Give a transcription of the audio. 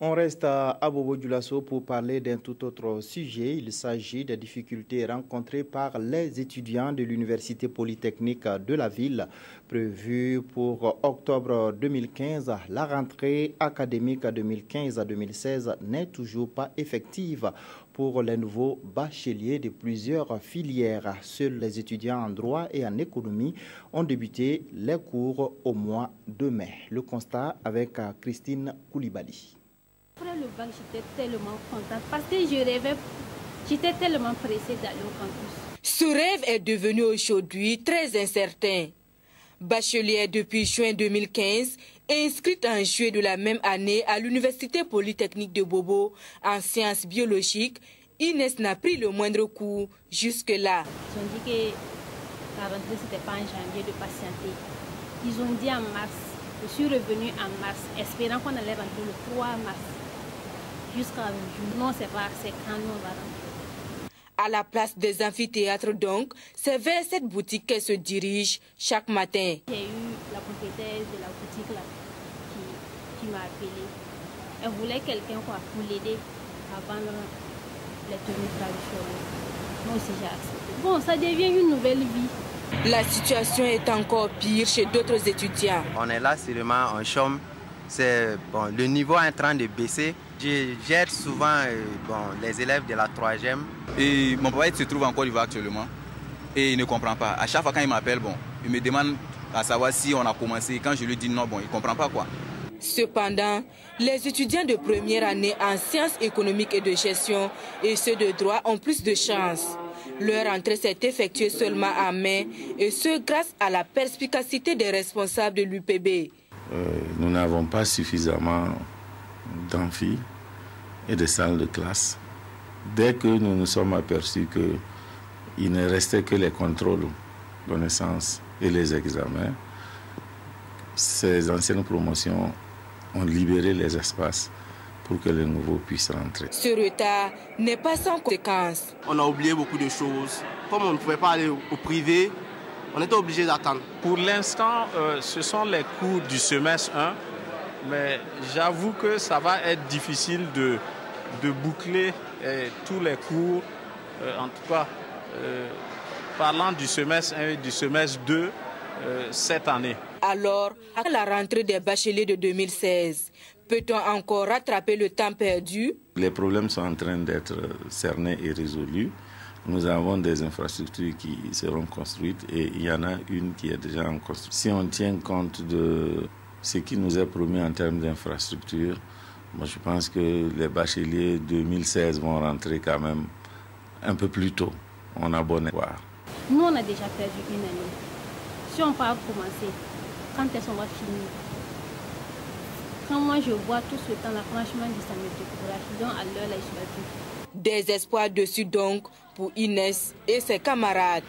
On reste à Bobo-Dioulasso pour parler d'un tout autre sujet. Il s'agit des difficultés rencontrées par les étudiants de l'Université polytechnique de la ville. Prévue pour octobre 2015, la rentrée académique 2015-2016 n'est toujours pas effective pour les nouveaux bacheliers de plusieurs filières. Seuls les étudiants en droit et en économie ont débuté les cours au mois de mai. Le constat avec Christine Koulibaly. Après le bac, j'étais tellement contente parce que je rêvais, j'étais tellement pressée d'aller au campus. Ce rêve est devenu aujourd'hui très incertain. Bachelière depuis juin 2015, inscrite en juillet de la même année à l'Université polytechnique de Bobo en sciences biologiques, Inès n'a pris le moindre coup jusque-là. Ils ont dit que la rentrée, ce n'était pas en janvier, de patienter. Ils ont dit en mars. Je suis revenue en mars, espérant qu'on allait rentrer le 3 mars. Jusqu'à aujourd'hui. Non, c'est pas, c'est quand nous on va rentrer. À la place des amphithéâtres donc, c'est vers cette boutique qu'elle se dirige chaque matin. J'ai eu la propriétaire de la boutique là qui m'a appelé. Elle voulait quelqu'un pour l'aider à vendre les tenues traditionnelles. Moi aussi j'ai accepté. Bon, ça devient une nouvelle vie. La situation est encore pire chez d'autres étudiants. On est là seulement en chôme. Bon, le niveau est en train de baisser. Je gère souvent les élèves de la 3e. Et mon papa il se trouve en Côte d'Ivoire actuellement et il ne comprend pas. À chaque fois quand il m'appelle, il me demande à savoir si on a commencé. Quand je lui dis non, il ne comprend pas quoi. Cependant, les étudiants de première année en sciences économiques et de gestion et ceux de droit ont plus de chance. Leur entrée s'est effectuée seulement en mai et ce grâce à la perspicacité des responsables de l'UPB. Nous n'avons pas suffisamment d'amphi et de salles de classe. Dès que nous nous sommes aperçus qu'il ne restait que les contrôles de naissance et les examens, ces anciennes promotions ont libéré les espaces pour que les nouveaux puissent rentrer. Ce retard n'est pas sans conséquence. On a oublié beaucoup de choses. Comme on ne pouvait pas aller au privé, on était obligé d'attendre. Pour l'instant, ce sont les cours du semestre 1, mais j'avoue que ça va être difficile de boucler tous les cours, en tout cas, parlant du semestre 1 et du semestre 2 cette année. Alors, à la rentrée des bacheliers de 2016, peut-on encore rattraper le temps perdu? Les problèmes sont en train d'être cernés et résolus. Nous avons des infrastructures qui seront construites et il y en a une qui est déjà en construction. Si on tient compte de ce qui nous est promis en termes d'infrastructures, moi je pense que les bacheliers 2016 vont rentrer quand même un peu plus tôt. On a bon espoir. Nous, on a déjà perdu une année. Si on va commencer, quand est-ce qu'on va finir? Quand moi je vois tout ce temps-là, franchement, ça me décourage. Donc à l'heure là, je suis pas. Des espoirs dessus donc pour Inès et ses camarades.